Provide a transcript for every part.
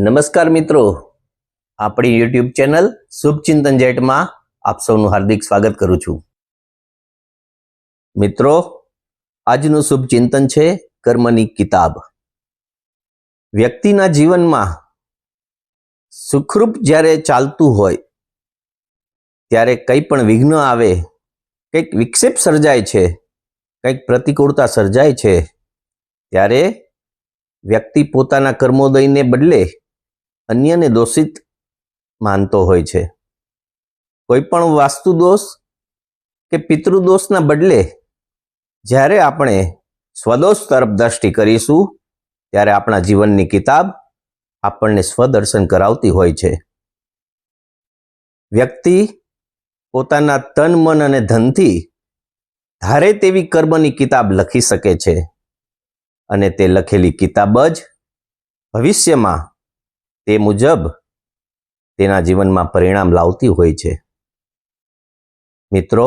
નમસ્કાર મિત્રો, આપણી યુટ્યુબ ચેનલ શુભચિંતન જેટમાં આપ સૌનું હાર્દિક સ્વાગત કરું છું. મિત્રો, આજનું શુભચિંતન છે કર્મની કિતાબ. વ્યક્તિના જીવનમાં સુખરૂપ જ્યારે ચાલતું હોય ત્યારે કંઈ પણ વિઘ્ન આવે, કંઈક વિક્ષેપ સર્જાય છે, કંઈક પ્રતિકૂળતા સર્જાય છે, ત્યારે વ્યક્તિ પોતાના કર્મોદયને બદલે અન્યને દોષિત માનતો હોય છે. કોઈ પણ વાસ્તુ દોષ કે પિતૃદોષના બદલે જ્યારે આપણે સ્વદોષ તરફ દ્રષ્ટિ કરીશું ત્યારે આપણા જીવનની કિતાબ આપણને સ્વદર્શન કરાવતી હોય છે. વ્યક્તિ પોતાના તન મન અને ધનથી ધારે તેવી કર્મની કિતાબ લખી શકે છે અને તે લખેલી કિતાબ જ ભવિષ્યમાં તે મુજબ તેના જીવનમાં પરિણામ લાવતી હોય છે. મિત્રો,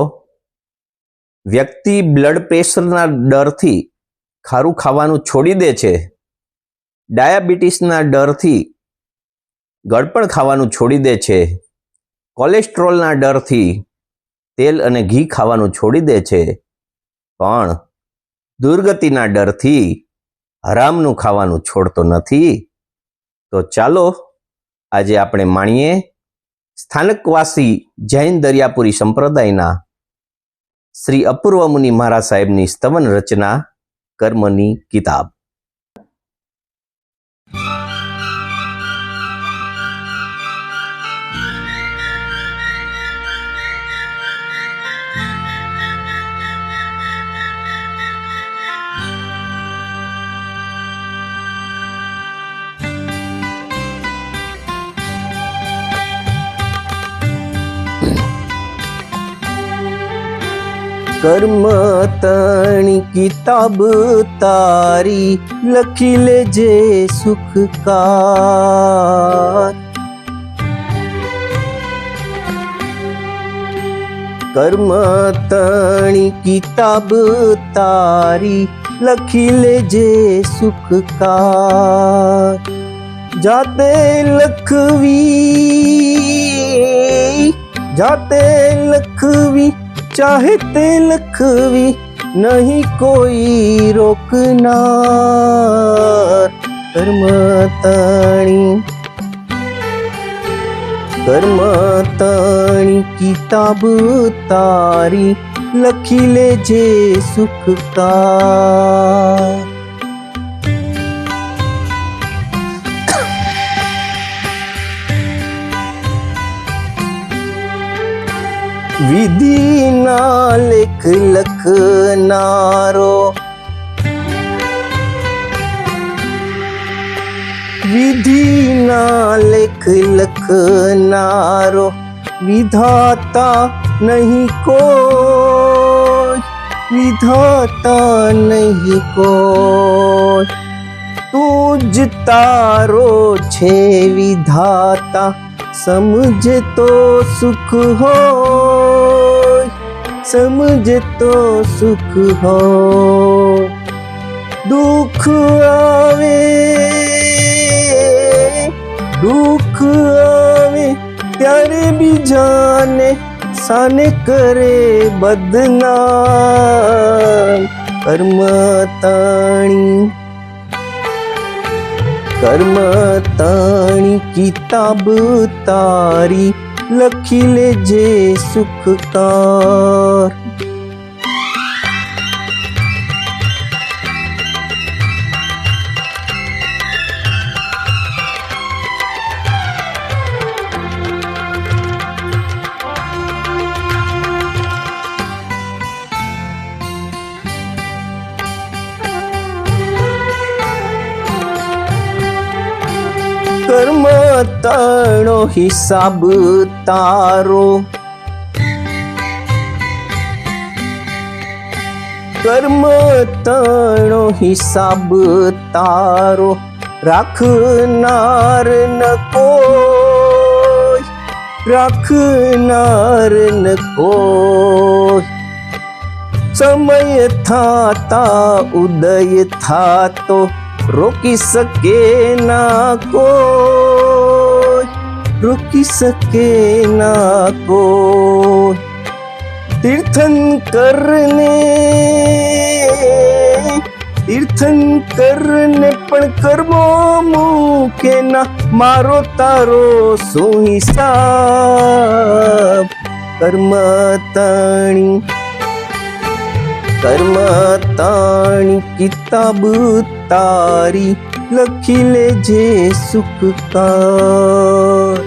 વ્યક્તિ બ્લડ પ્રેશરના ડરથી ખારું ખાવાનું છોડી દે છે, ડાયાબિટીસના ડરથી ગળપણ ખાવાનું છોડી દે છે, કોલેસ્ટ્રોલના ડરથી તેલ અને ઘી ખાવાનું છોડી દે છે, પણ દુર્ગતિના ડરથી હરામનું ખાવાનું છોડતો નથી. તો ચાલો આજે આપણે માણીએ સ્થાનકવાસી જૈન દરિયાપુરી સંપ્રદાયના શ્રી અપૂર્વ મુનિ મહારાજ સાહેબની સ્તવન રચના કર્મની કિતાબ. કર્મ તણી કિતાબ તારી લખી લેજે સુખકાર. કર્મ તણી કિતાબ તારી લખી લેજે સુખકાર. જાતે લખવી ચાહે તે લખવી નહીં કોઈ રોકનાર. કર્મ તણી કિતાબ તારી લખી લેજે સુખકાર. વિધિના લેખ લખનારો, વિધિના લેખ લખનારો વિધાતા નહીં કોઈ, વિધાતા નહીં કોઈ. તું જ તારો છે વિધાતા, સમજે તો સુખ હોય, સમજે તો સુખ હોય. દુઃખ આવે ત્યારે બીજાને સાને કરે બદનામ. કર્મ તણી કિતાબ તારી લખી લેજે સુખકાર. કર્મ તણો હિસાબ તારો, કર્મ તણો હિસાબ તારો રાખનાર ન કોઈ, રાખનાર ન કોઈ. સમય થાતા ઉદય થાતો રોકી શકે ના કોઈ, રોકી શકે ના કોઈ. તીર્થંકરને પણ કર્મો મૂકે ના, મારો તારો શું હિસાબ. કર્મ તાણી કિતાબ તારી, લખી લેજે સુખ કા.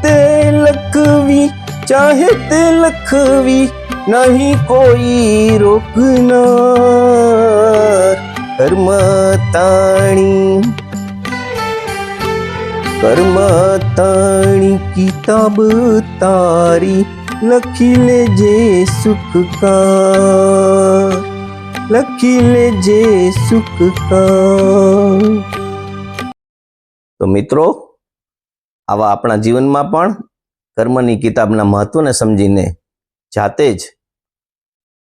તે લખવી ચાહે તે લખવી, નહીં કોઈ રોકનાર. કર્મ તાણી કિતાબ તારી, લખી લેજે સુખ કા, લખી લેજે સુખ કા. તો મિત્રો, આવા આપણા જીવનમાં પણ કર્મની કિતાબના મહત્વને સમજીને જાતે જ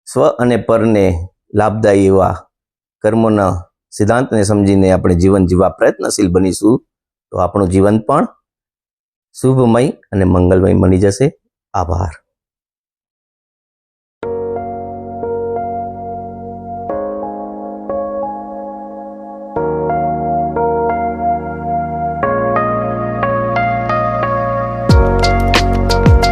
સ્વ અને પરને લાભદાયી એવા કર્મોના સિદ્ધાંતને સમજીને આપણે જીવન જીવવા પ્રયત્નશીલ બનીશું તો આપણું જીવન પણ શુભમય અને મંગલમય બની જશે. આભાર.